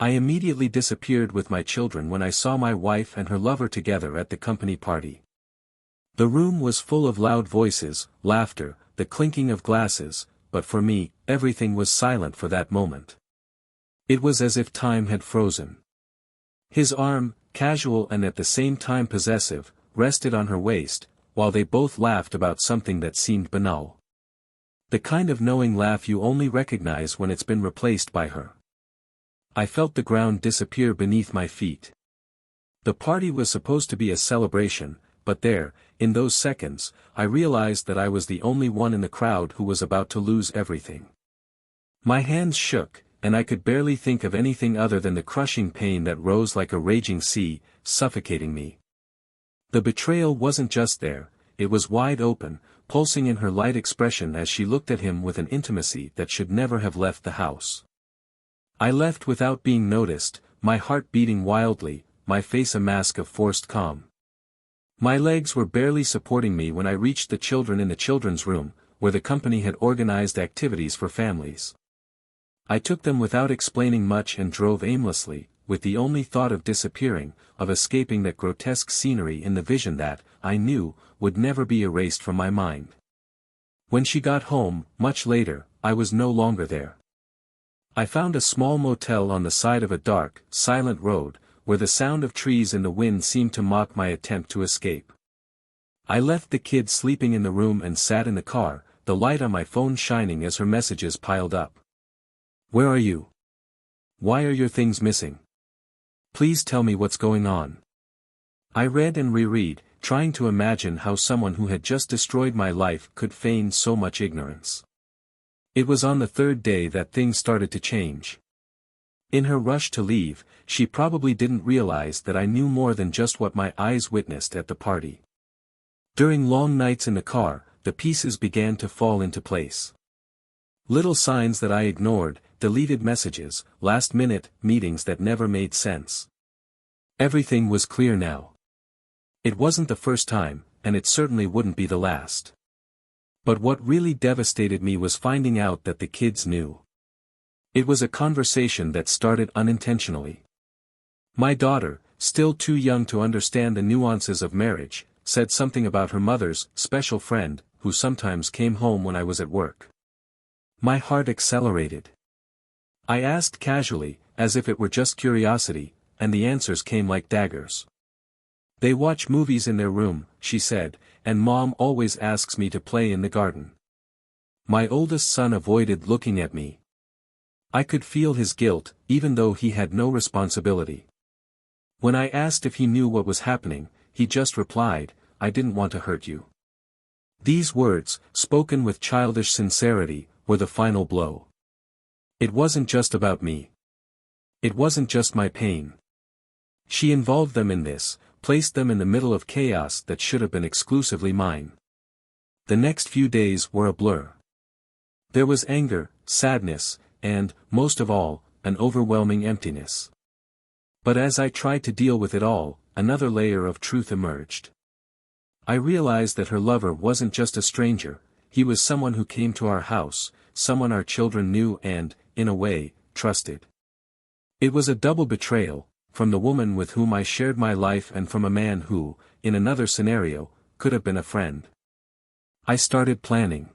I immediately disappeared with my children when I saw my wife and her lover together at the company party. The room was full of loud voices, laughter, the clinking of glasses, but for me, everything was silent for that moment. It was as if time had frozen. His arm, casual and at the same time possessive, rested on her waist, while they both laughed about something that seemed banal. The kind of knowing laugh you only recognize when it's been replaced by her. I felt the ground disappear beneath my feet. The party was supposed to be a celebration, but there, in those seconds, I realized that I was the only one in the crowd who was about to lose everything. My hands shook, and I could barely think of anything other than the crushing pain that rose like a raging sea, suffocating me. The betrayal wasn't just there, it was wide open, pulsing in her light expression as she looked at him with an intimacy that should never have left the house. I left without being noticed, my heart beating wildly, my face a mask of forced calm. My legs were barely supporting me when I reached the children in the children's room, where the company had organized activities for families. I took them without explaining much and drove aimlessly, with the only thought of disappearing, of escaping that grotesque scenery in the vision that, I knew, would never be erased from my mind. When she got home, much later, I was no longer there. I found a small motel on the side of a dark, silent road, where the sound of trees in the wind seemed to mock my attempt to escape. I left the kids sleeping in the room and sat in the car, the light on my phone shining as her messages piled up. "Where are you? Why are your things missing? Please tell me what's going on." I read and reread, trying to imagine how someone who had just destroyed my life could feign so much ignorance. It was on the third day that things started to change. In her rush to leave, she probably didn't realize that I knew more than just what my eyes witnessed at the party. During long nights in the car, the pieces began to fall into place. Little signs that I ignored, deleted messages, last-minute meetings that never made sense. Everything was clear now. It wasn't the first time, and it certainly wouldn't be the last. But what really devastated me was finding out that the kids knew. It was a conversation that started unintentionally. My daughter, still too young to understand the nuances of marriage, said something about her mother's special friend, who sometimes came home when I was at work. My heart accelerated. I asked casually, as if it were just curiosity, and the answers came like daggers. "They watch movies in their room," she said, "and Mom always asks me to play in the garden." My oldest son avoided looking at me. I could feel his guilt, even though he had no responsibility. When I asked if he knew what was happening, he just replied, "I didn't want to hurt you." These words, spoken with childish sincerity, were the final blow. It wasn't just about me. It wasn't just my pain. She involved them in this, placed them in the middle of chaos that should have been exclusively mine. The next few days were a blur. There was anger, sadness, and, most of all, an overwhelming emptiness. But as I tried to deal with it all, another layer of truth emerged. I realized that her lover wasn't just a stranger, he was someone who came to our house, someone our children knew and, in a way, trusted. It was a double betrayal, from the woman with whom I shared my life and from a man who, in another scenario, could have been a friend. I started planning.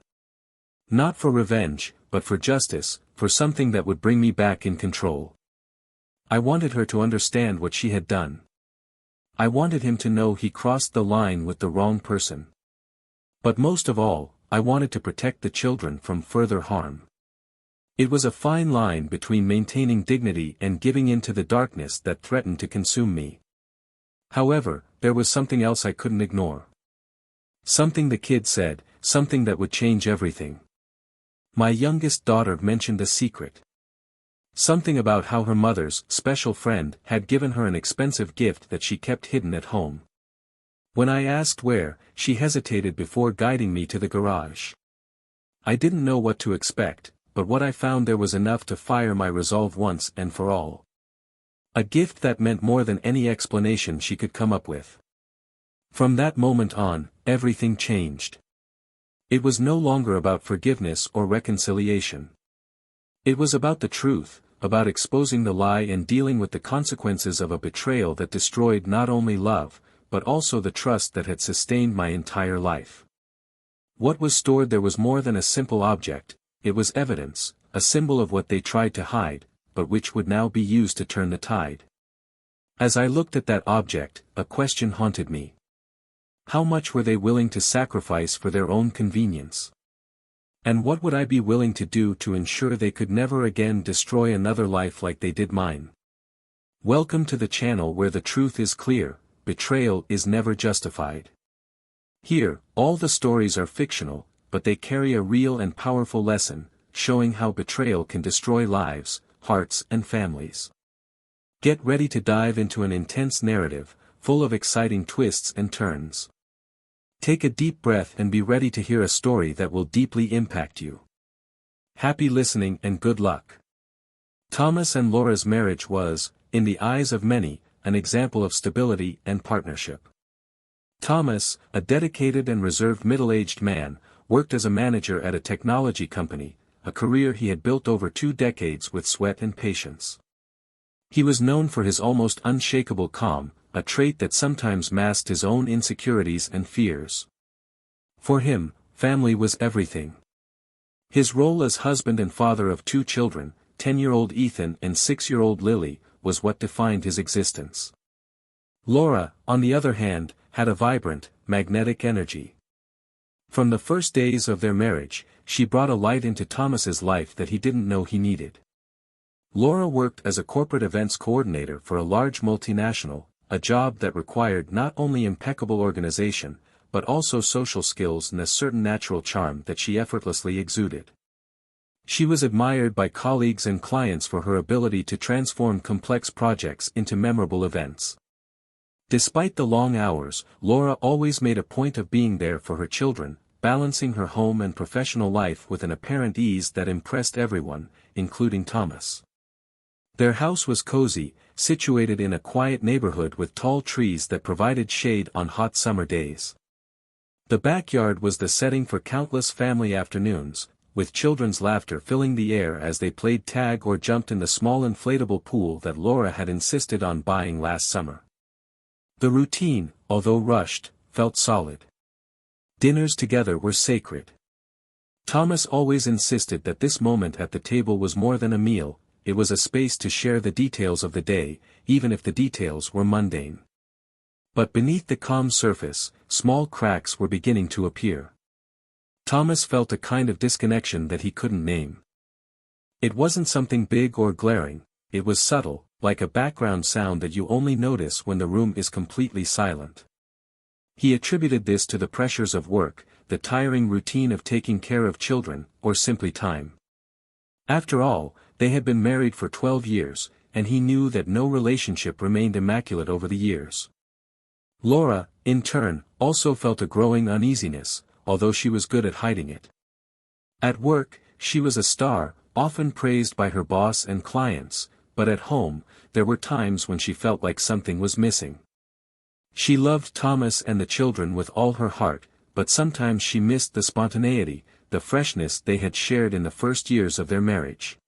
Not for revenge, but for justice, for something that would bring me back in control. I wanted her to understand what she had done. I wanted him to know he crossed the line with the wrong person. But most of all, I wanted to protect the children from further harm. It was a fine line between maintaining dignity and giving in to the darkness that threatened to consume me. However, there was something else I couldn't ignore. Something the kid said, something that would change everything. My youngest daughter mentioned a secret. Something about how her mother's special friend had given her an expensive gift that she kept hidden at home. When I asked where, she hesitated before guiding me to the garage. I didn't know what to expect, but what I found there was enough to fire my resolve once and for all. A gift that meant more than any explanation she could come up with. From that moment on, everything changed. It was no longer about forgiveness or reconciliation. It was about the truth, about exposing the lie and dealing with the consequences of a betrayal that destroyed not only love, but also the trust that had sustained my entire life. What was stored there was more than a simple object, it was evidence, a symbol of what they tried to hide, but which would now be used to turn the tide. As I looked at that object, a question haunted me. How much were they willing to sacrifice for their own convenience? And what would I be willing to do to ensure they could never again destroy another life like they did mine? Welcome to the channel where the truth is clear, betrayal is never justified. Here, all the stories are fictional, but they carry a real and powerful lesson, showing how betrayal can destroy lives, hearts and families. Get ready to dive into an intense narrative, full of exciting twists and turns. Take a deep breath and be ready to hear a story that will deeply impact you. Happy listening and good luck. Thomas and Laura's marriage was, in the eyes of many, an example of stability and partnership. Thomas, a dedicated and reserved middle-aged man, worked as a manager at a technology company, a career he had built over 2 decades with sweat and patience. He was known for his almost unshakable calm, a trait that sometimes masked his own insecurities and fears. For him, family was everything. His role as husband and father of 2 children, 10-year-old Ethan and 6-year-old Lily, was what defined his existence. Laura, on the other hand, had a vibrant, magnetic energy. From the first days of their marriage, she brought a light into Thomas's life that he didn't know he needed. Laura worked as a corporate events coordinator for a large multinational, a job that required not only impeccable organization, but also social skills and a certain natural charm that she effortlessly exuded. She was admired by colleagues and clients for her ability to transform complex projects into memorable events. Despite the long hours, Laura always made a point of being there for her children, balancing her home and professional life with an apparent ease that impressed everyone, including Thomas. Their house was cozy, situated in a quiet neighborhood with tall trees that provided shade on hot summer days. The backyard was the setting for countless family afternoons, with children's laughter filling the air as they played tag or jumped in the small inflatable pool that Laura had insisted on buying last summer. The routine, although rushed, felt solid. Dinners together were sacred. Thomas always insisted that this moment at the table was more than a meal, it was a space to share the details of the day, even if the details were mundane. But beneath the calm surface, small cracks were beginning to appear. Thomas felt a kind of disconnection that he couldn't name. It wasn't something big or glaring, it was subtle, like a background sound that you only notice when the room is completely silent. He attributed this to the pressures of work, the tiring routine of taking care of children, or simply time. After all, they had been married for 12 years, and he knew that no relationship remained immaculate over the years. Laura, in turn, also felt a growing uneasiness, although she was good at hiding it. At work, she was a star, often praised by her boss and clients, but at home, there were times when she felt like something was missing. She loved Thomas and the children with all her heart, but sometimes she missed the spontaneity, the freshness they had shared in the first years of their marriage.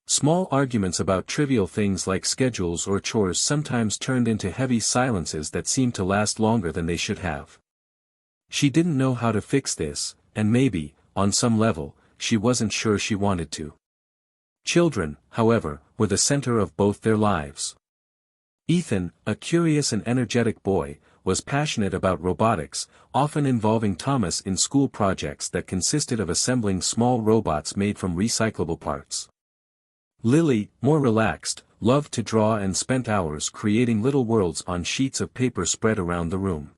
Small arguments about trivial things like schedules or chores sometimes turned into heavy silences that seemed to last longer than they should have. She didn't know how to fix this, and maybe, on some level, she wasn't sure she wanted to. Children, however, were the center of both their lives. Ethan, a curious and energetic boy, was passionate about robotics, often involving Thomas in school projects that consisted of assembling small robots made from recyclable parts. Lily, more relaxed, loved to draw and spent hours creating little worlds on sheets of paper spread around the room.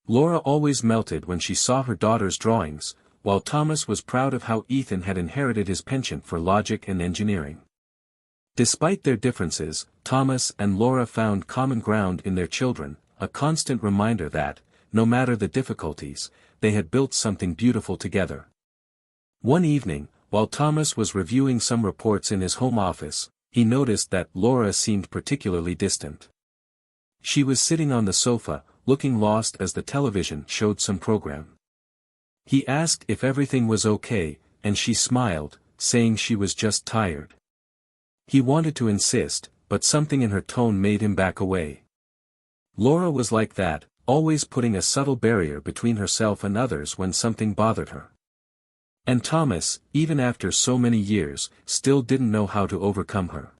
Laura always melted when she saw her daughter's drawings, while Thomas was proud of how Ethan had inherited his penchant for logic and engineering. Despite their differences, Thomas and Laura found common ground in their children, a constant reminder that, no matter the difficulties, they had built something beautiful together. One evening, while Thomas was reviewing some reports in his home office, he noticed that Laura seemed particularly distant. She was sitting on the sofa, looking lost as the television showed some program. He asked if everything was okay, and she smiled, saying she was just tired. He wanted to insist, but something in her tone made him back away. Laura was like that, always putting a subtle barrier between herself and others when something bothered her. And Thomas, even after so many years, still didn't know how to overcome her.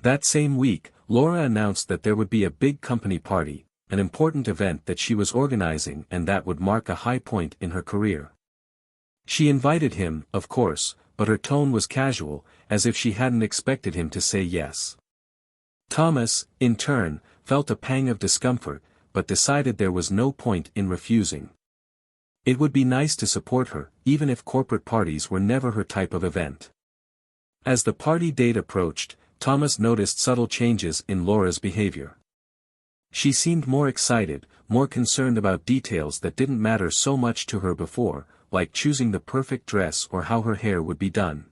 That same week, Laura announced that there would be a big company party, an important event that she was organizing and that would mark a high point in her career. She invited him, of course, but her tone was casual, as if she hadn't expected him to say yes. Thomas, in turn, felt a pang of discomfort, but decided there was no point in refusing. It would be nice to support her, even if corporate parties were never her type of event. As the party date approached, Thomas noticed subtle changes in Laura's behavior. She seemed more excited, more concerned about details that didn't matter so much to her before, like choosing the perfect dress or how her hair would be done.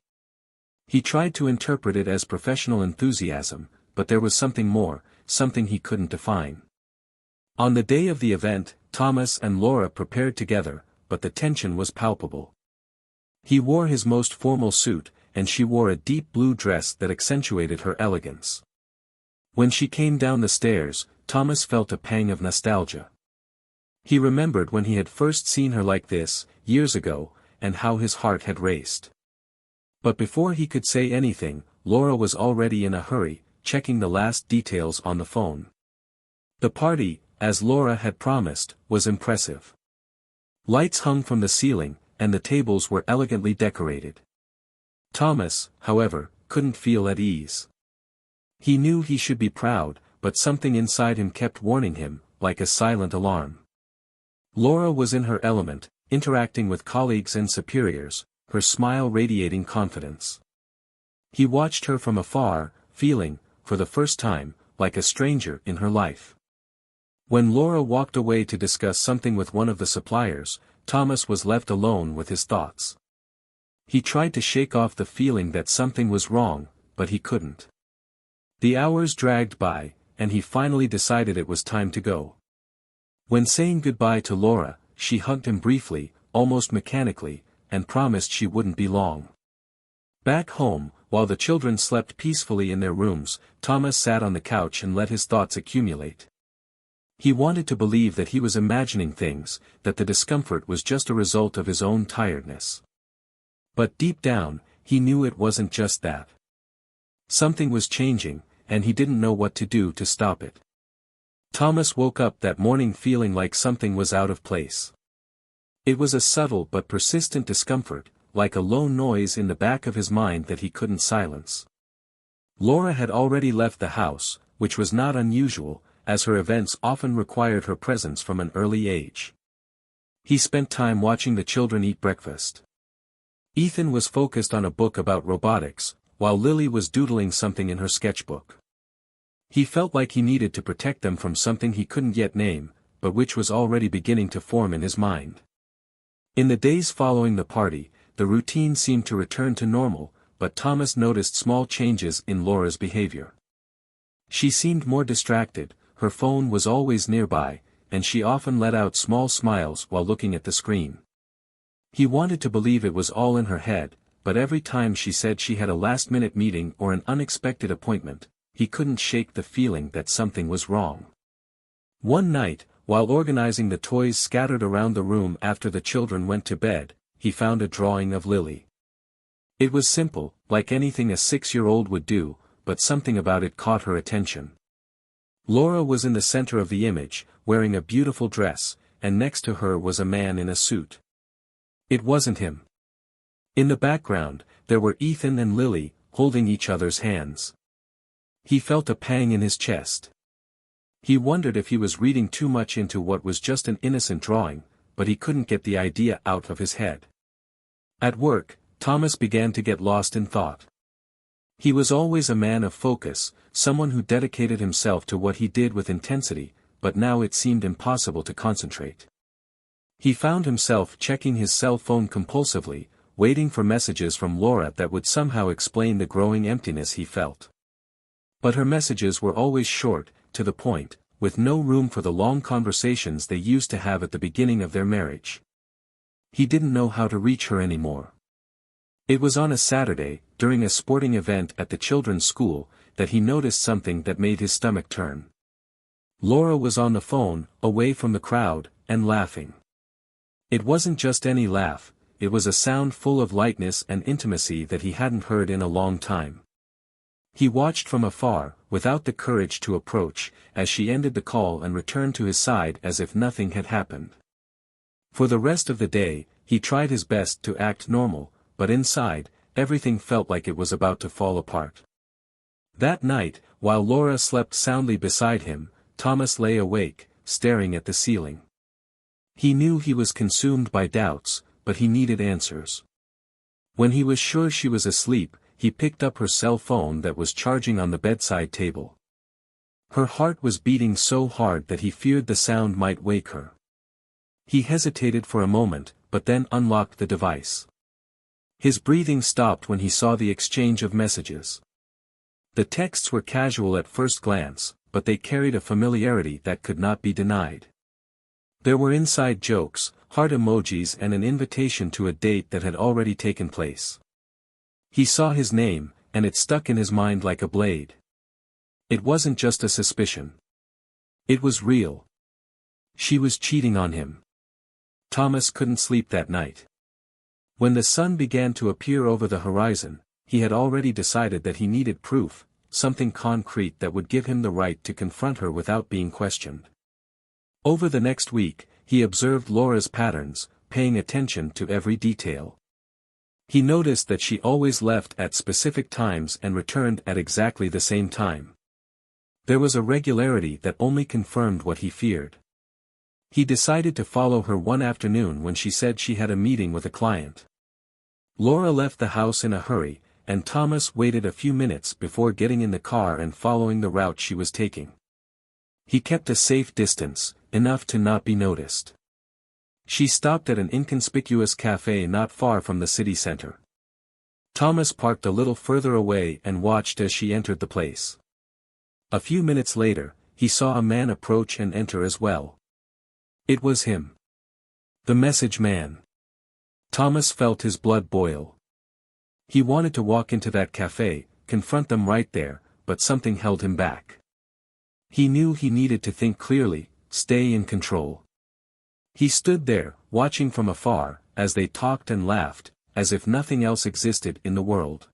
He tried to interpret it as professional enthusiasm, but there was something more, something he couldn't define. On the day of the event, Thomas and Laura prepared together, but the tension was palpable. He wore his most formal suit, and she wore a deep blue dress that accentuated her elegance. When she came down the stairs, Thomas felt a pang of nostalgia. He remembered when he had first seen her like this, years ago, and how his heart had raced. But before he could say anything, Laura was already in a hurry, checking the last details on the phone. The party, as Laura had promised, was impressive. Lights hung from the ceiling, and the tables were elegantly decorated. Thomas, however, couldn't feel at ease. He knew he should be proud, but something inside him kept warning him, like a silent alarm. Laura was in her element, interacting with colleagues and superiors, her smile radiating confidence. He watched her from afar, feeling, for the first time, like a stranger in her life. When Laura walked away to discuss something with one of the suppliers, Thomas was left alone with his thoughts. He tried to shake off the feeling that something was wrong, but he couldn't. The hours dragged by, and he finally decided it was time to go. When saying goodbye to Laura, she hugged him briefly, almost mechanically, and promised she wouldn't be long. Back home, while the children slept peacefully in their rooms, Thomas sat on the couch and let his thoughts accumulate. He wanted to believe that he was imagining things, that the discomfort was just a result of his own tiredness. But deep down, he knew it wasn't just that. Something was changing, and he didn't know what to do to stop it. Thomas woke up that morning feeling like something was out of place. It was a subtle but persistent discomfort, like a low noise in the back of his mind that he couldn't silence. Laura had already left the house, which was not unusual, as her events often required her presence from an early age. He spent time watching the children eat breakfast. Ethan was focused on a book about robotics, while Lily was doodling something in her sketchbook. He felt like he needed to protect them from something he couldn't yet name, but which was already beginning to form in his mind. In the days following the party, the routine seemed to return to normal, but Thomas noticed small changes in Laura's behavior. She seemed more distracted, her phone was always nearby, and she often let out small smiles while looking at the screen. He wanted to believe it was all in her head, but every time she said she had a last-minute meeting or an unexpected appointment, he couldn't shake the feeling that something was wrong. One night, while organizing the toys scattered around the room after the children went to bed, he found a drawing of Lily. It was simple, like anything a 6-year-old would do, but something about it caught her attention. Laura was in the center of the image, wearing a beautiful dress, and next to her was a man in a suit. It wasn't him. In the background, there were Ethan and Lily, holding each other's hands. He felt a pang in his chest. He wondered if he was reading too much into what was just an innocent drawing, but he couldn't get the idea out of his head. At work, Thomas began to get lost in thought. He was always a man of focus, someone who dedicated himself to what he did with intensity, but now it seemed impossible to concentrate. He found himself checking his cell phone compulsively, waiting for messages from Laura that would somehow explain the growing emptiness he felt. But her messages were always short, to the point, with no room for the long conversations they used to have at the beginning of their marriage. He didn't know how to reach her anymore. It was on a Saturday, during a sporting event at the children's school, that he noticed something that made his stomach turn. Laura was on the phone, away from the crowd, and laughing. It wasn't just any laugh, it was a sound full of lightness and intimacy that he hadn't heard in a long time. He watched from afar, without the courage to approach, as she ended the call and returned to his side as if nothing had happened. For the rest of the day, he tried his best to act normal, but inside, everything felt like it was about to fall apart. That night, while Laura slept soundly beside him, Thomas lay awake, staring at the ceiling. He knew he was consumed by doubts, but he needed answers. When he was sure she was asleep, he picked up her cell phone that was charging on the bedside table. Her heart was beating so hard that he feared the sound might wake her. He hesitated for a moment, but then unlocked the device. His breathing stopped when he saw the exchange of messages. The texts were casual at first glance, but they carried a familiarity that could not be denied. There were inside jokes, heart emojis and an invitation to a date that had already taken place. He saw his name, and it stuck in his mind like a blade. It wasn't just a suspicion. It was real. She was cheating on him. Thomas couldn't sleep that night. When the sun began to appear over the horizon, he had already decided that he needed proof, something concrete that would give him the right to confront her without being questioned. Over the next week, he observed Laura's patterns, paying attention to every detail. He noticed that she always left at specific times and returned at exactly the same time. There was a regularity that only confirmed what he feared. He decided to follow her one afternoon when she said she had a meeting with a client. Laura left the house in a hurry, and Thomas waited a few minutes before getting in the car and following the route she was taking. He kept a safe distance, enough to not be noticed. She stopped at an inconspicuous cafe not far from the city center. Thomas parked a little further away and watched as she entered the place. A few minutes later, he saw a man approach and enter as well. It was him. The message man. Thomas felt his blood boil. He wanted to walk into that cafe, confront them right there, but something held him back. He knew he needed to think clearly, stay in control. He stood there, watching from afar, as they talked and laughed, as if nothing else existed in the world.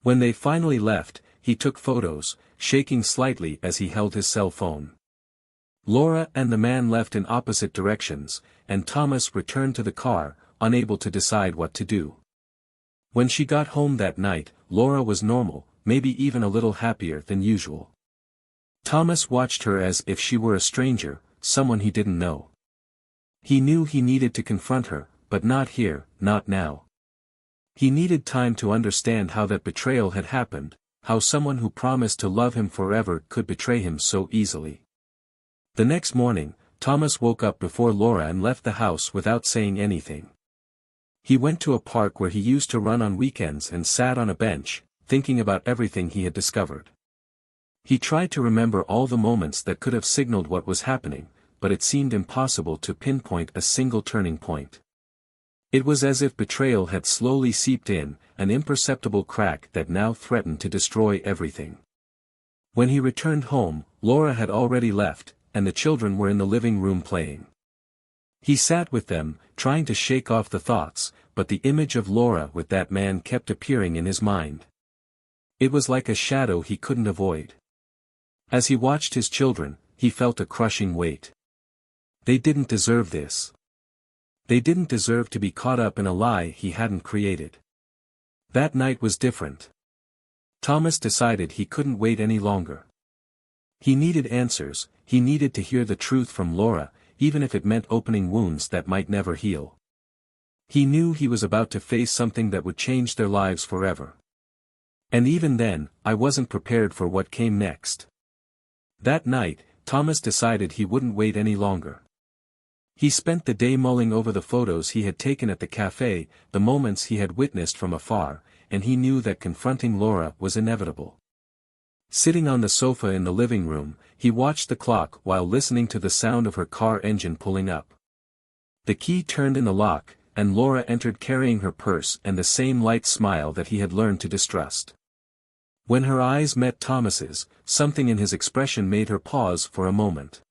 When they finally left, he took photos, shaking slightly as he held his cell phone. Laura and the man left in opposite directions, and Thomas returned to the car, unable to decide what to do. When she got home that night, Laura was normal, maybe even a little happier than usual. Thomas watched her as if she were a stranger, someone he didn't know. He knew he needed to confront her, but not here, not now. He needed time to understand how that betrayal had happened, how someone who promised to love him forever could betray him so easily. The next morning, Thomas woke up before Laura and left the house without saying anything. He went to a park where he used to run on weekends and sat on a bench, thinking about everything he had discovered. He tried to remember all the moments that could have signaled what was happening, but it seemed impossible to pinpoint a single turning point. It was as if betrayal had slowly seeped in, an imperceptible crack that now threatened to destroy everything. When he returned home, Laura had already left, and the children were in the living room playing. He sat with them, trying to shake off the thoughts, but the image of Laura with that man kept appearing in his mind. It was like a shadow he couldn't avoid. As he watched his children, he felt a crushing weight. They didn't deserve this. They didn't deserve to be caught up in a lie he hadn't created. That night was different. Thomas decided he couldn't wait any longer. He needed answers, he needed to hear the truth from Laura, even if it meant opening wounds that might never heal. He knew he was about to face something that would change their lives forever. And even then, I wasn't prepared for what came next. That night, Thomas decided he wouldn't wait any longer. He spent the day mulling over the photos he had taken at the cafe, the moments he had witnessed from afar, and he knew that confronting Laura was inevitable. Sitting on the sofa in the living room, he watched the clock while listening to the sound of her car engine pulling up. The key turned in the lock, and Laura entered carrying her purse and the same light smile that he had learned to distrust. When her eyes met Thomas's, something in his expression made her pause for a moment.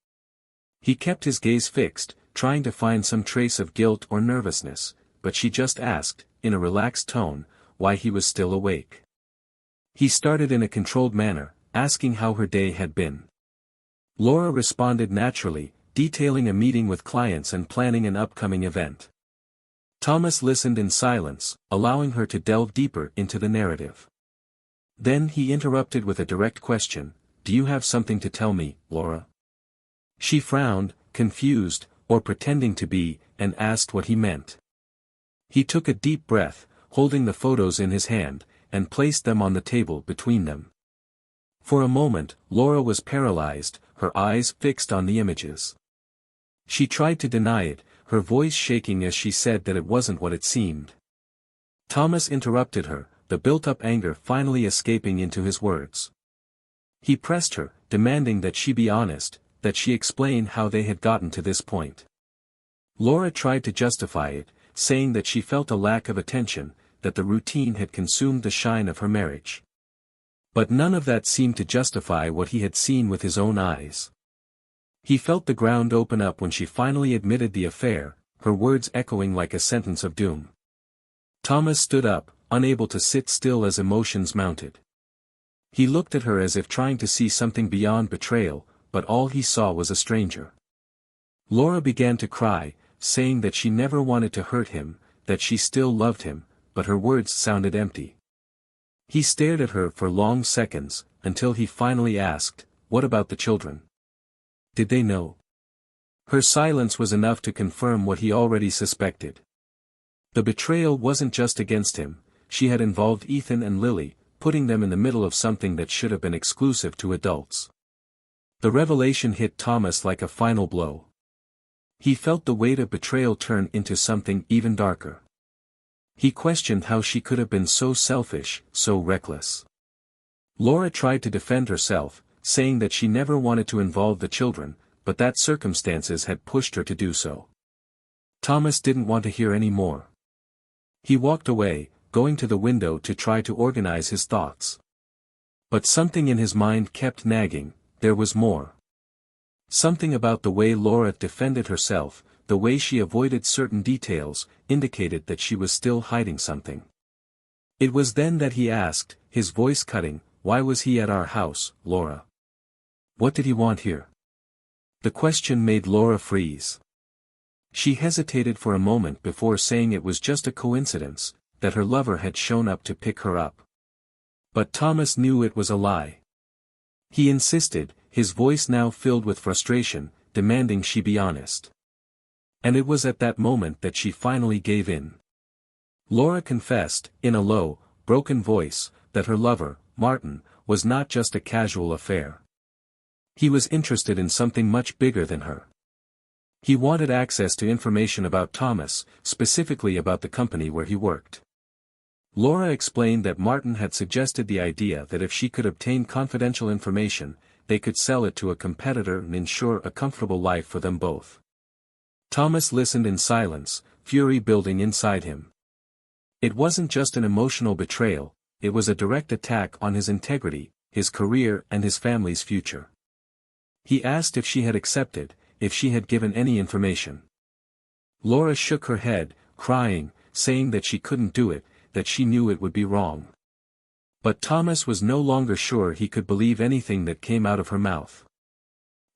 He kept his gaze fixed, trying to find some trace of guilt or nervousness, but she just asked, in a relaxed tone, why he was still awake. He started in a controlled manner, asking how her day had been. Laura responded naturally, detailing a meeting with clients and planning an upcoming event. Thomas listened in silence, allowing her to delve deeper into the narrative. Then he interrupted with a direct question, "Do you have something to tell me, Laura?" She frowned, confused, or pretending to be, and asked what he meant. He took a deep breath, holding the photos in his hand, and placed them on the table between them. For a moment, Laura was paralyzed, her eyes fixed on the images. She tried to deny it, her voice shaking as she said that it wasn't what it seemed. Thomas interrupted her, the built-up anger finally escaping into his words. He pressed her, demanding that she be honest, that she explain how they had gotten to this point. Laura tried to justify it, saying that she felt a lack of attention, that the routine had consumed the shine of her marriage. But none of that seemed to justify what he had seen with his own eyes. He felt the ground open up when she finally admitted the affair, her words echoing like a sentence of doom. Thomas stood up, unable to sit still as emotions mounted. He looked at her as if trying to see something beyond betrayal, but all he saw was a stranger. Laura began to cry, saying that she never wanted to hurt him, that she still loved him, but her words sounded empty. He stared at her for long seconds, until he finally asked, "What about the children? Did they know?" Her silence was enough to confirm what he already suspected. The betrayal wasn't just against him, she had involved Ethan and Lily, putting them in the middle of something that should have been exclusive to adults. The revelation hit Thomas like a final blow. He felt the weight of betrayal turn into something even darker. He questioned how she could have been so selfish, so reckless. Laura tried to defend herself, saying that she never wanted to involve the children, but that circumstances had pushed her to do so. Thomas didn't want to hear any more. He walked away, going to the window to try to organize his thoughts. But something in his mind kept nagging, there was more. Something about the way Laura defended herself, the way she avoided certain details, indicated that she was still hiding something. It was then that he asked, his voice cutting, "Why was he at our house, Laura? What did he want here?" The question made Laura freeze. She hesitated for a moment before saying it was just a coincidence, that her lover had shown up to pick her up. But Thomas knew it was a lie. He insisted, his voice now filled with frustration, demanding she be honest. And it was at that moment that she finally gave in. Laura confessed, in a low, broken voice, that her lover, Martin, was not just a casual affair. He was interested in something much bigger than her. He wanted access to information about Thomas, specifically about the company where he worked. Laura explained that Martin had suggested the idea that if she could obtain confidential information, they could sell it to a competitor and ensure a comfortable life for them both. Thomas listened in silence, fury building inside him. It wasn't just an emotional betrayal, it was a direct attack on his integrity, his career and his family's future. He asked if she had accepted, if she had given any information. Laura shook her head, crying, saying that she couldn't do it, that she knew it would be wrong. But Thomas was no longer sure he could believe anything that came out of her mouth.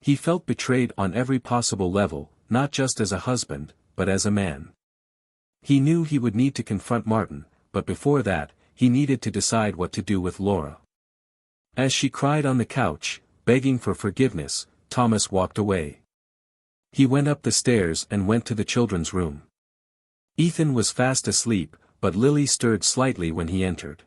He felt betrayed on every possible level, not just as a husband, but as a man. He knew he would need to confront Martin, but before that, he needed to decide what to do with Laura. As she cried on the couch, begging for forgiveness, Thomas walked away. He went up the stairs and went to the children's room. Ethan was fast asleep, but Lily stirred slightly when he entered.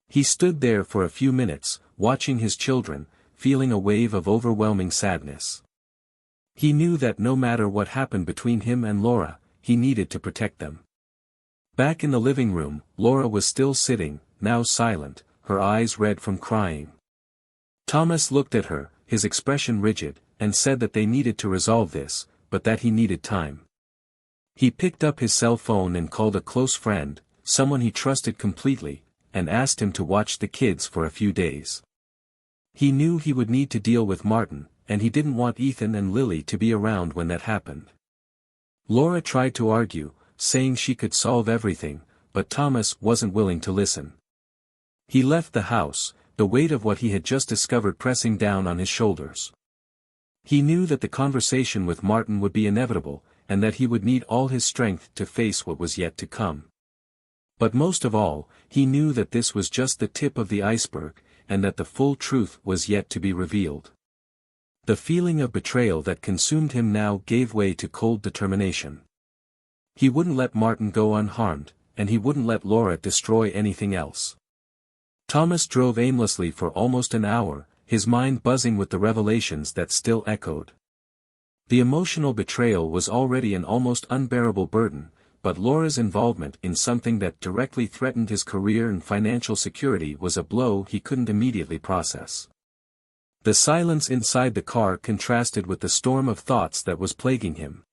He stood there for a few minutes, watching his children, feeling a wave of overwhelming sadness. He knew that no matter what happened between him and Laura, he needed to protect them. Back in the living room, Laura was still sitting, now silent, her eyes red from crying. Thomas looked at her, his expression rigid, and said that they needed to resolve this, but that he needed time. He picked up his cell phone and called a close friend, someone he trusted completely, and asked him to watch the kids for a few days. He knew he would need to deal with Martin, and he didn't want Ethan and Lily to be around when that happened. Laura tried to argue, saying she could solve everything, but Thomas wasn't willing to listen. He left the house, the weight of what he had just discovered pressing down on his shoulders. He knew that the conversation with Martin would be inevitable, and that he would need all his strength to face what was yet to come. But most of all, he knew that this was just the tip of the iceberg, and that the full truth was yet to be revealed. The feeling of betrayal that consumed him now gave way to cold determination. He wouldn't let Martin go unharmed, and he wouldn't let Laura destroy anything else. Thomas drove aimlessly for almost an hour, his mind buzzing with the revelations that still echoed. The emotional betrayal was already an almost unbearable burden, but Laura's involvement in something that directly threatened his career and financial security was a blow he couldn't immediately process. The silence inside the car contrasted with the storm of thoughts that was plaguing him.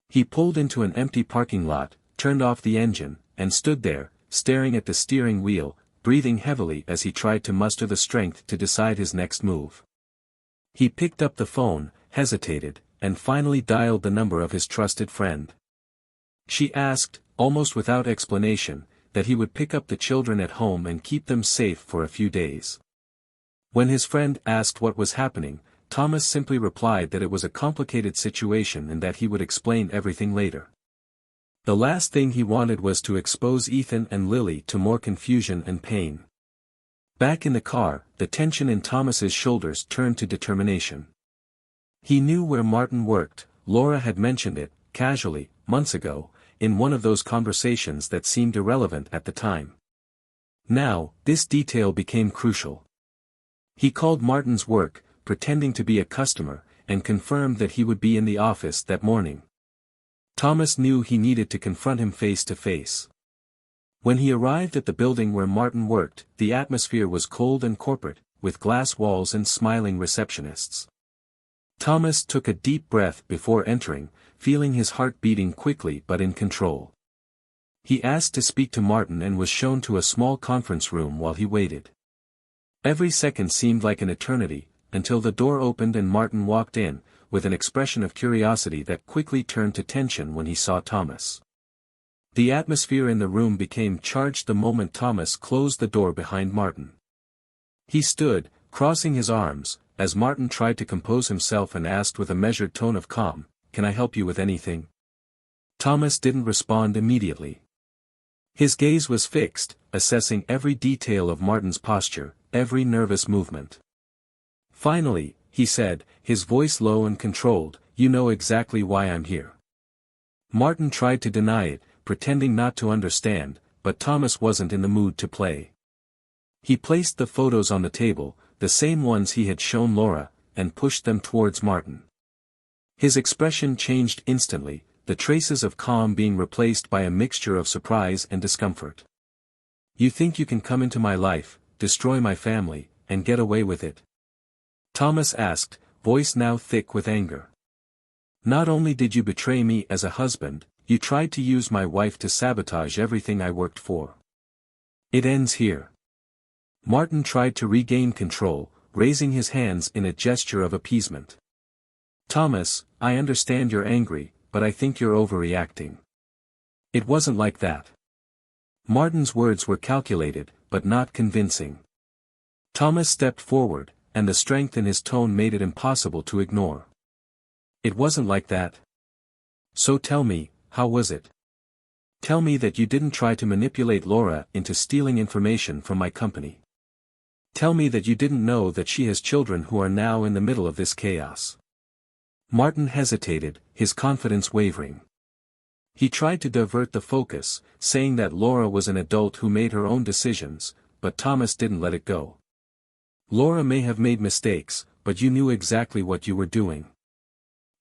He pulled into an empty parking lot, turned off the engine, and stood there, staring at the steering wheel, breathing heavily as he tried to muster the strength to decide his next move. He picked up the phone, hesitated, and finally dialed the number of his trusted friend. She asked, almost without explanation, that he would pick up the children at home and keep them safe for a few days. When his friend asked what was happening, Thomas simply replied that it was a complicated situation and that he would explain everything later. The last thing he wanted was to expose Ethan and Lily to more confusion and pain. Back in the car, the tension in Thomas's shoulders turned to determination. He knew where Martin worked. Laura had mentioned it, casually, months ago, in one of those conversations that seemed irrelevant at the time. Now, this detail became crucial. He called Martin's work, pretending to be a customer, and confirmed that he would be in the office that morning. Thomas knew he needed to confront him face to face. When he arrived at the building where Martin worked, the atmosphere was cold and corporate, with glass walls and smiling receptionists. Thomas took a deep breath before entering, feeling his heart beating quickly but in control. He asked to speak to Martin and was shown to a small conference room while he waited. Every second seemed like an eternity, until the door opened and Martin walked in, with an expression of curiosity that quickly turned to tension when he saw Thomas. The atmosphere in the room became charged the moment Thomas closed the door behind Martin. He stood, crossing his arms, as Martin tried to compose himself and asked with a measured tone of calm, "Can I help you with anything?" Thomas didn't respond immediately. His gaze was fixed, assessing every detail of Martin's posture, every nervous movement. Finally, he said, his voice low and controlled, "You know exactly why I'm here." Martin tried to deny it, pretending not to understand, but Thomas wasn't in the mood to play. He placed the photos on the table, the same ones he had shown Laura, and pushed them towards Martin. His expression changed instantly, the traces of calm being replaced by a mixture of surprise and discomfort. "You think you can come into my life, destroy my family, and get away with it?" Thomas asked, voice now thick with anger. "Not only did you betray me as a husband, you tried to use my wife to sabotage everything I worked for. It ends here." Martin tried to regain control, raising his hands in a gesture of appeasement. "Thomas, I understand you're angry, but I think you're overreacting. It wasn't like that." Martin's words were calculated, but not convincing. Thomas stepped forward, and the strength in his tone made it impossible to ignore. "It wasn't like that. So tell me, how was it? Tell me that you didn't try to manipulate Laura into stealing information from my company. Tell me that you didn't know that she has children who are now in the middle of this chaos." Martin hesitated, his confidence wavering. He tried to divert the focus, saying that Laura was an adult who made her own decisions, but Thomas didn't let it go. "Laura may have made mistakes, but you knew exactly what you were doing.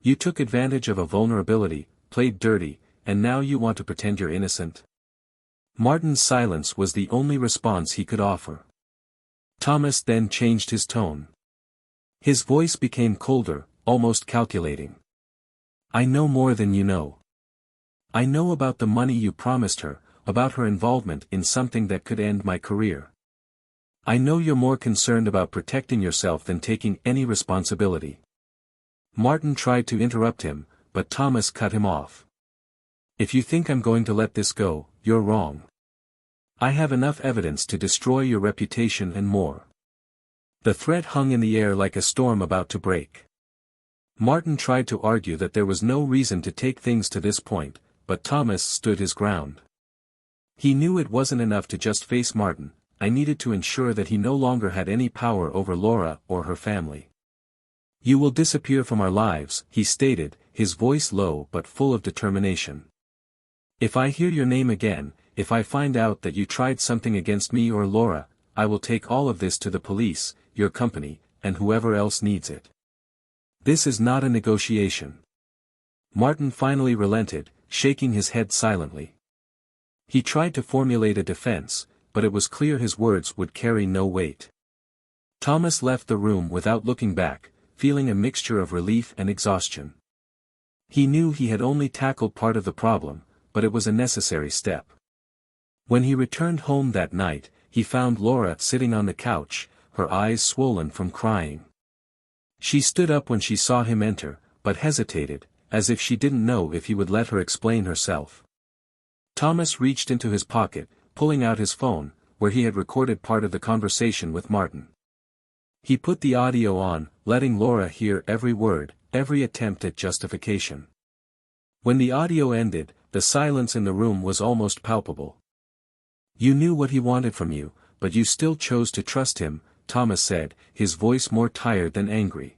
You took advantage of a vulnerability, played dirty, and now you want to pretend you're innocent." Martin's silence was the only response he could offer. Thomas then changed his tone. His voice became colder, almost calculating. "I know more than you know. I know about the money you promised her, about her involvement in something that could end my career. I know you're more concerned about protecting yourself than taking any responsibility." Martin tried to interrupt him, but Thomas cut him off. "If you think I'm going to let this go, you're wrong. I have enough evidence to destroy your reputation and more." The threat hung in the air like a storm about to break. Martin tried to argue that there was no reason to take things to this point, but Thomas stood his ground. He knew it wasn't enough to just face Martin. I needed to ensure that he no longer had any power over Laura or her family. "You will disappear from our lives," he stated, his voice low but full of determination. "If I hear your name again, if I find out that you tried something against me or Laura, I will take all of this to the police, your company, and whoever else needs it. This is not a negotiation." Martin finally relented, shaking his head silently. He tried to formulate a defense, but it was clear his words would carry no weight. Thomas left the room without looking back, feeling a mixture of relief and exhaustion. He knew he had only tackled part of the problem, but it was a necessary step. When he returned home that night, he found Laura sitting on the couch, her eyes swollen from crying. She stood up when she saw him enter, but hesitated, as if she didn't know if he would let her explain herself. Thomas reached into his pocket, pulling out his phone, where he had recorded part of the conversation with Martin. He put the audio on, letting Laura hear every word, every attempt at justification. When the audio ended, the silence in the room was almost palpable. "You knew what he wanted from you, but you still chose to trust him," Thomas said, his voice more tired than angry.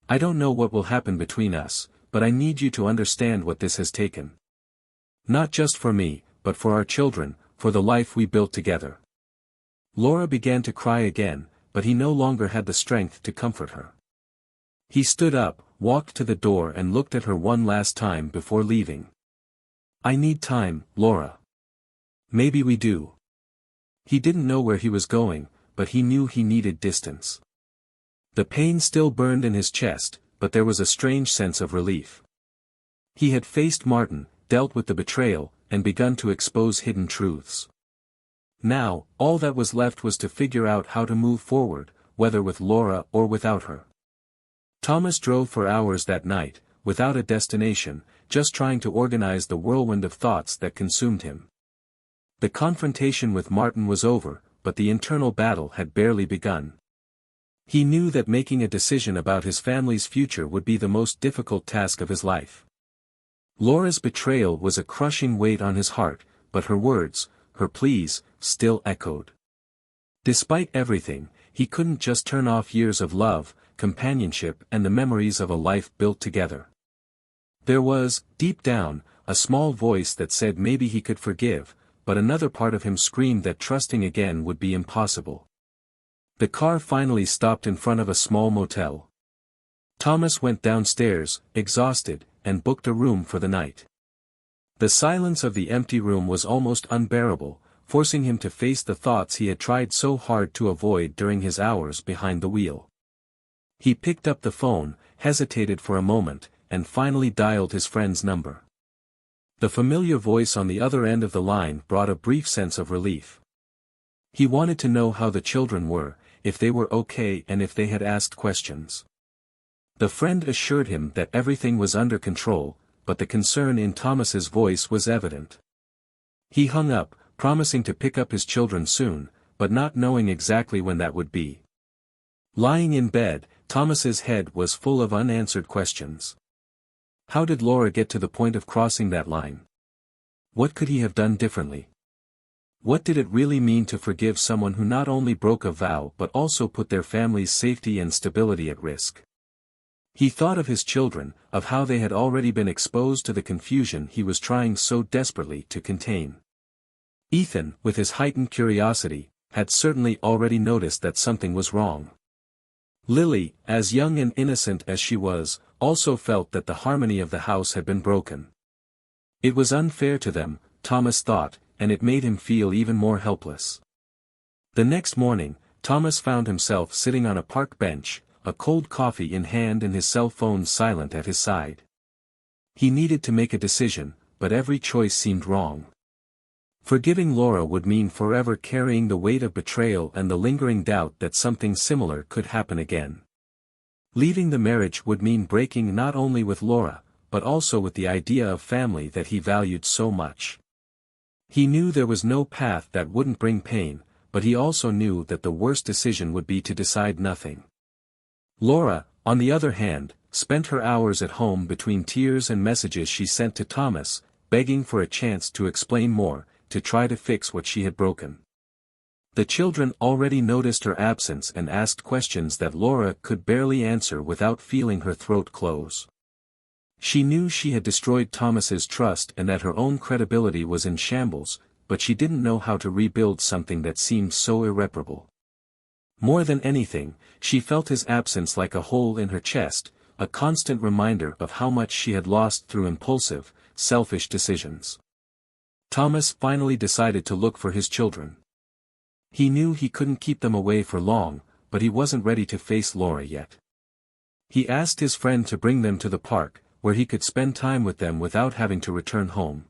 "I don't know what will happen between us, but I need you to understand what this has taken. Not just for me, but for our children, for the life we built together." Laura began to cry again, but he no longer had the strength to comfort her. He stood up, walked to the door and looked at her one last time before leaving. "I need time, Laura. Maybe we do." He didn't know where he was going, but he knew he needed distance. The pain still burned in his chest, but there was a strange sense of relief. He had faced Martin, dealt with the betrayal, and begun to expose hidden truths. Now, all that was left was to figure out how to move forward, whether with Laura or without her. Thomas drove for hours that night, without a destination, just trying to organize the whirlwind of thoughts that consumed him. The confrontation with Martin was over, but the internal battle had barely begun. He knew that making a decision about his family's future would be the most difficult task of his life. Laura's betrayal was a crushing weight on his heart, but her words, her pleas, still echoed. Despite everything, he couldn't just turn off years of love, companionship and the memories of a life built together. There was, deep down, a small voice that said maybe he could forgive, but another part of him screamed that trusting again would be impossible. The car finally stopped in front of a small motel. Thomas went downstairs, exhausted, and booked a room for the night. The silence of the empty room was almost unbearable, forcing him to face the thoughts he had tried so hard to avoid during his hours behind the wheel. He picked up the phone, hesitated for a moment, and finally dialed his friend's number. The familiar voice on the other end of the line brought a brief sense of relief. He wanted to know how the children were, if they were okay and if they had asked questions. The friend assured him that everything was under control, but the concern in Thomas's voice was evident. He hung up, promising to pick up his children soon, but not knowing exactly when that would be. Lying in bed, Thomas's head was full of unanswered questions. How did Laura get to the point of crossing that line? What could he have done differently? What did it really mean to forgive someone who not only broke a vow but also put their family's safety and stability at risk? He thought of his children, of how they had already been exposed to the confusion he was trying so desperately to contain. Ethan, with his heightened curiosity, had certainly already noticed that something was wrong. Lily, as young and innocent as she was, also felt that the harmony of the house had been broken. It was unfair to them, Thomas thought, and it made him feel even more helpless. The next morning, Thomas found himself sitting on a park bench, a cold coffee in hand and his cell phone silent at his side. He needed to make a decision, but every choice seemed wrong. Forgiving Laura would mean forever carrying the weight of betrayal and the lingering doubt that something similar could happen again. Leaving the marriage would mean breaking not only with Laura, but also with the idea of family that he valued so much. He knew there was no path that wouldn't bring pain, but he also knew that the worst decision would be to decide nothing. Laura, on the other hand, spent her hours at home between tears and messages she sent to Thomas, begging for a chance to explain more, to try to fix what she had broken. The children already noticed her absence and asked questions that Laura could barely answer without feeling her throat close. She knew she had destroyed Thomas's trust and that her own credibility was in shambles, but she didn't know how to rebuild something that seemed so irreparable. More than anything, she felt his absence like a hole in her chest, a constant reminder of how much she had lost through impulsive, selfish decisions. Thomas finally decided to look for his children. He knew he couldn't keep them away for long, but he wasn't ready to face Laura yet. He asked his friend to bring them to the park, where he could spend time with them without having to return home.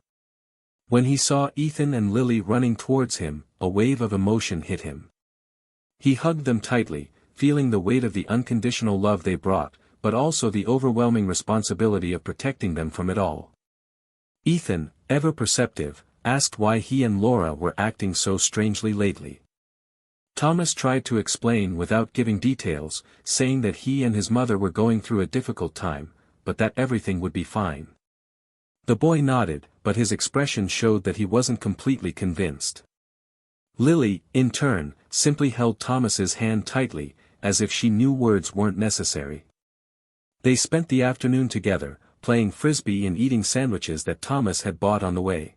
When he saw Ethan and Lily running towards him, a wave of emotion hit him. He hugged them tightly, feeling the weight of the unconditional love they brought, but also the overwhelming responsibility of protecting them from it all. Ethan, ever perceptive, asked why he and Laura were acting so strangely lately. Thomas tried to explain without giving details, saying that he and his mother were going through a difficult time, but that everything would be fine. The boy nodded, but his expression showed that he wasn't completely convinced. Lily, in turn, simply held Thomas's hand tightly, as if she knew words weren't necessary. They spent the afternoon together, playing frisbee and eating sandwiches that Thomas had bought on the way.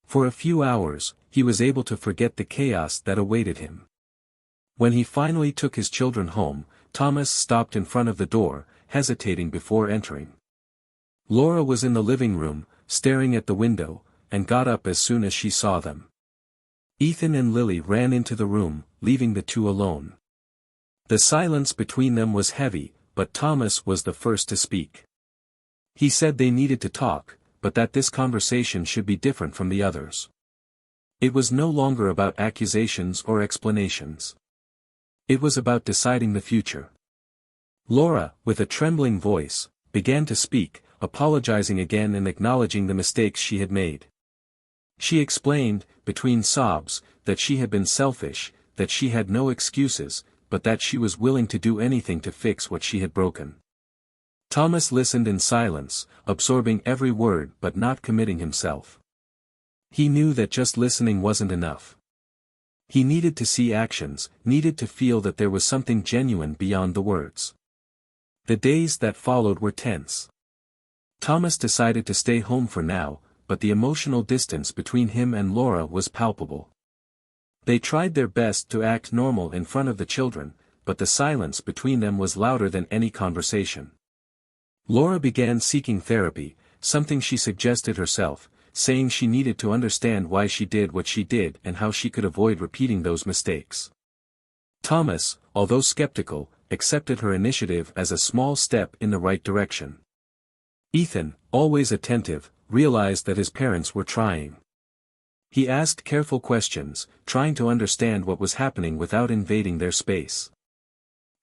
For a few hours, he was able to forget the chaos that awaited him. When he finally took his children home, Thomas stopped in front of the door, hesitating before entering. Laura was in the living room, staring at the window, and got up as soon as she saw them. Ethan and Lily ran into the room, leaving the two alone. The silence between them was heavy, but Thomas was the first to speak. He said they needed to talk, but that this conversation should be different from the others. It was no longer about accusations or explanations. It was about deciding the future. Laura, with a trembling voice, began to speak, apologizing again and acknowledging the mistakes she had made. She explained, between sobs, that she had been selfish, that she had no excuses, but that she was willing to do anything to fix what she had broken. Thomas listened in silence, absorbing every word but not committing himself. He knew that just listening wasn't enough. He needed to see actions, needed to feel that there was something genuine beyond the words. The days that followed were tense. Thomas decided to stay home for now, but the emotional distance between him and Laura was palpable. They tried their best to act normal in front of the children, but the silence between them was louder than any conversation. Laura began seeking therapy, something she suggested herself, saying she needed to understand why she did what she did and how she could avoid repeating those mistakes. Thomas, although skeptical, accepted her initiative as a small step in the right direction. Ethan, always attentive, realized that his parents were trying. He asked careful questions, trying to understand what was happening without invading their space.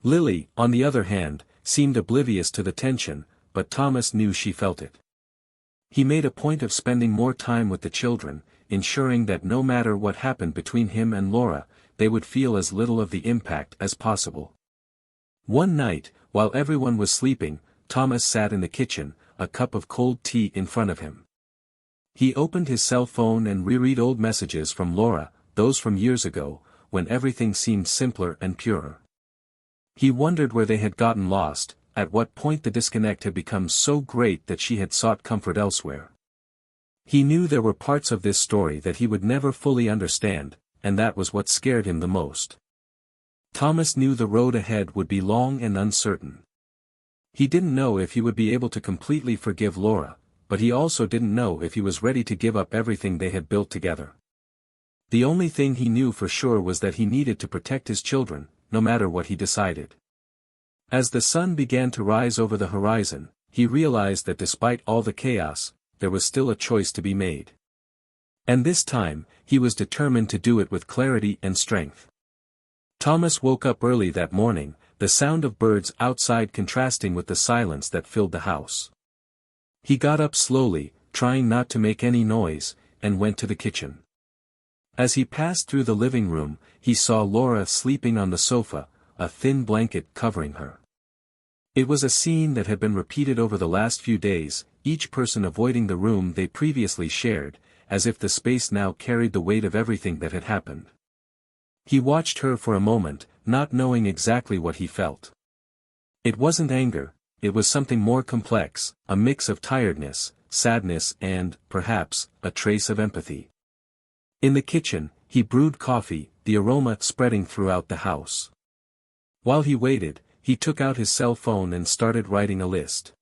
Lily, on the other hand, seemed oblivious to the tension, but Thomas knew she felt it. He made a point of spending more time with the children, ensuring that no matter what happened between him and Laura, they would feel as little of the impact as possible. One night, while everyone was sleeping, Thomas sat in the kitchen, a cup of cold tea in front of him. He opened his cell phone and reread old messages from Laura, those from years ago, when everything seemed simpler and purer. He wondered where they had gotten lost, at what point the disconnect had become so great that she had sought comfort elsewhere. He knew there were parts of this story that he would never fully understand, and that was what scared him the most. Thomas knew the road ahead would be long and uncertain. He didn't know if he would be able to completely forgive Laura, but he also didn't know if he was ready to give up everything they had built together. The only thing he knew for sure was that he needed to protect his children, no matter what he decided. As the sun began to rise over the horizon, he realized that despite all the chaos, there was still a choice to be made. And this time, he was determined to do it with clarity and strength. Thomas woke up early that morning, the sound of birds outside contrasting with the silence that filled the house. He got up slowly, trying not to make any noise, and went to the kitchen. As he passed through the living room, he saw Laura sleeping on the sofa, a thin blanket covering her. It was a scene that had been repeated over the last few days, each person avoiding the room they previously shared, as if the space now carried the weight of everything that had happened. He watched her for a moment, not knowing exactly what he felt. It wasn't anger, it was something more complex, a mix of tiredness, sadness and, perhaps, a trace of empathy. In the kitchen, he brewed coffee, the aroma spreading throughout the house. While he waited, he took out his cell phone and started writing a list.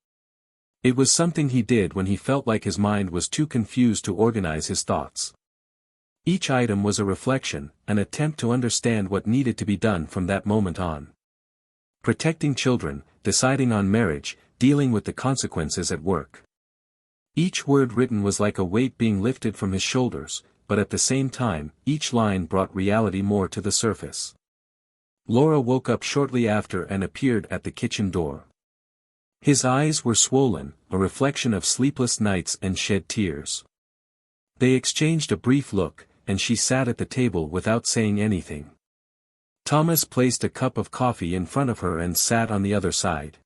It was something he did when he felt like his mind was too confused to organize his thoughts. Each item was a reflection, an attempt to understand what needed to be done from that moment on. Protecting children, deciding on marriage, dealing with the consequences at work. Each word written was like a weight being lifted from his shoulders, but at the same time, each line brought reality more to the surface. Laura woke up shortly after and appeared at the kitchen door. His eyes were swollen, a reflection of sleepless nights and shed tears. They exchanged a brief look, and she sat at the table without saying anything. Thomas placed a cup of coffee in front of her and sat on the other side.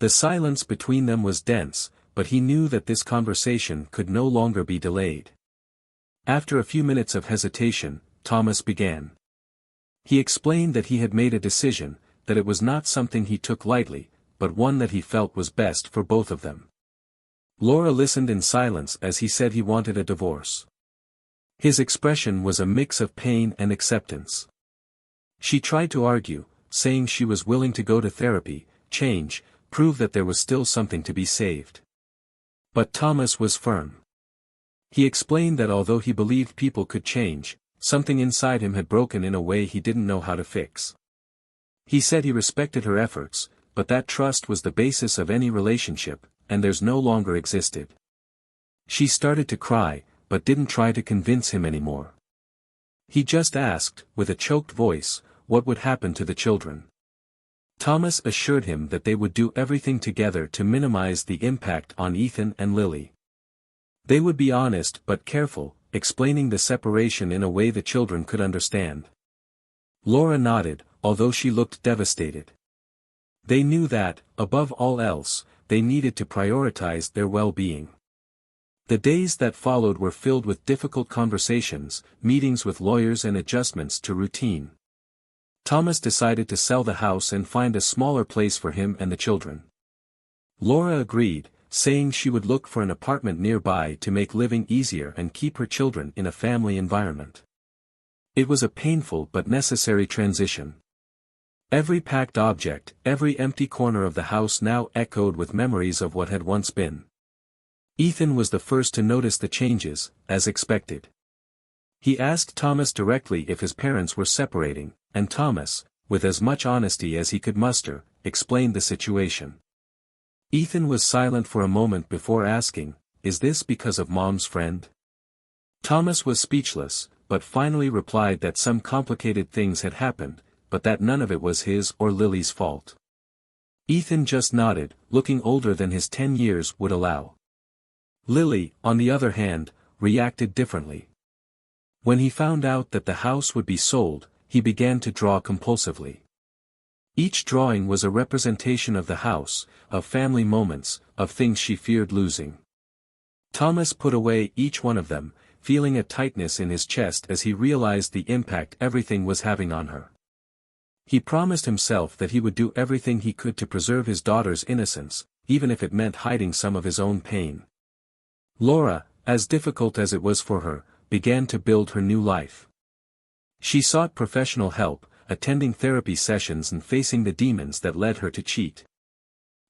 The silence between them was dense, but he knew that this conversation could no longer be delayed. After a few minutes of hesitation, Thomas began. He explained that he had made a decision, that it was not something he took lightly, but one that he felt was best for both of them. Laura listened in silence as he said he wanted a divorce. His expression was a mix of pain and acceptance. She tried to argue, saying she was willing to go to therapy, change, prove that there was still something to be saved. But Thomas was firm. He explained that although he believed people could change, something inside him had broken in a way he didn't know how to fix. He said he respected her efforts, but that trust was the basis of any relationship, and theirs no longer existed. She started to cry, but didn't try to convince him anymore. He just asked, with a choked voice, what would happen to the children. Thomas assured him that they would do everything together to minimize the impact on Ethan and Lily. They would be honest but careful, explaining the separation in a way the children could understand. Laura nodded, although she looked devastated. They knew that, above all else, they needed to prioritize their well-being. The days that followed were filled with difficult conversations, meetings with lawyers and adjustments to routine. Thomas decided to sell the house and find a smaller place for him and the children. Laura agreed, saying she would look for an apartment nearby to make living easier and keep her children in a family environment. It was a painful but necessary transition. Every packed object, every empty corner of the house now echoed with memories of what had once been. Ethan was the first to notice the changes, as expected. He asked Thomas directly if his parents were separating, and Thomas, with as much honesty as he could muster, explained the situation. Ethan was silent for a moment before asking, "Is this because of Mom's friend?" Thomas was speechless, but finally replied that some complicated things had happened, but that none of it was his or Lily's fault. Ethan just nodded, looking older than his 10 years would allow. Lily, on the other hand, reacted differently. When he found out that the house would be sold, he began to draw compulsively. Each drawing was a representation of the house, of family moments, of things she feared losing. Thomas put away each one of them, feeling a tightness in his chest as he realized the impact everything was having on her. He promised himself that he would do everything he could to preserve his daughter's innocence, even if it meant hiding some of his own pain. Laura, as difficult as it was for her, began to build her new life. She sought professional help, attending therapy sessions and facing the demons that led her to cheat.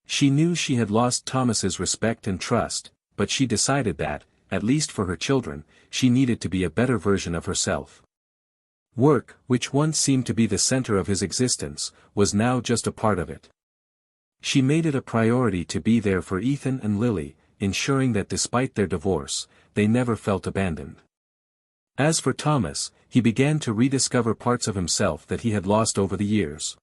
She knew she had lost Thomas's respect and trust, but she decided that, at least for her children, she needed to be a better version of herself. Work, which once seemed to be the center of his existence, was now just a part of it. She made it a priority to be there for Ethan and Lily, ensuring that despite their divorce, they never felt abandoned. As for Thomas, he began to rediscover parts of himself that he had lost over the years.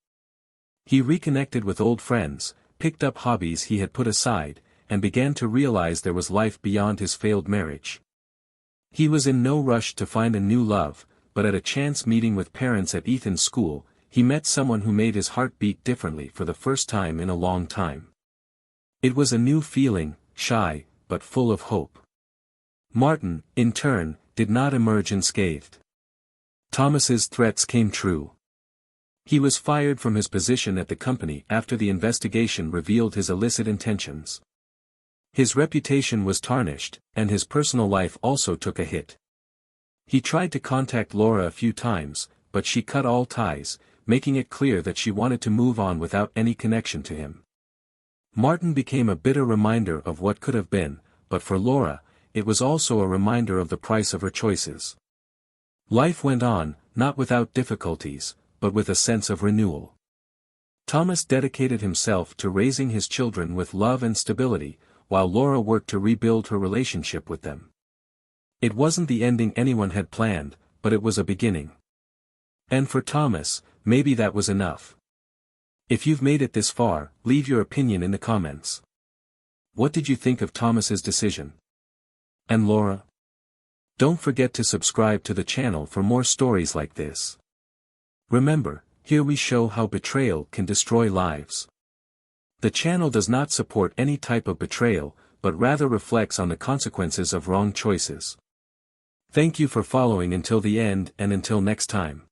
He reconnected with old friends, picked up hobbies he had put aside, and began to realize there was life beyond his failed marriage. He was in no rush to find a new love, but at a chance meeting with parents at Ethan's school, he met someone who made his heart beat differently for the first time in a long time. It was a new feeling, shy, but full of hope. Martin, in turn, did not emerge unscathed. Thomas's threats came true. He was fired from his position at the company after the investigation revealed his illicit intentions. His reputation was tarnished, and his personal life also took a hit. He tried to contact Laura a few times, but she cut all ties, making it clear that she wanted to move on without any connection to him. Martin became a bitter reminder of what could have been, but for Laura, it was also a reminder of the price of her choices. Life went on, not without difficulties, but with a sense of renewal. Thomas dedicated himself to raising his children with love and stability, while Laura worked to rebuild her relationship with them. It wasn't the ending anyone had planned, but it was a beginning. And for Thomas, maybe that was enough. If you've made it this far, leave your opinion in the comments. What did you think of Thomas's decision? And Laura? Don't forget to subscribe to the channel for more stories like this. Remember, here we show how betrayal can destroy lives. The channel does not support any type of betrayal, but rather reflects on the consequences of wrong choices. Thank you for following until the end, and until next time.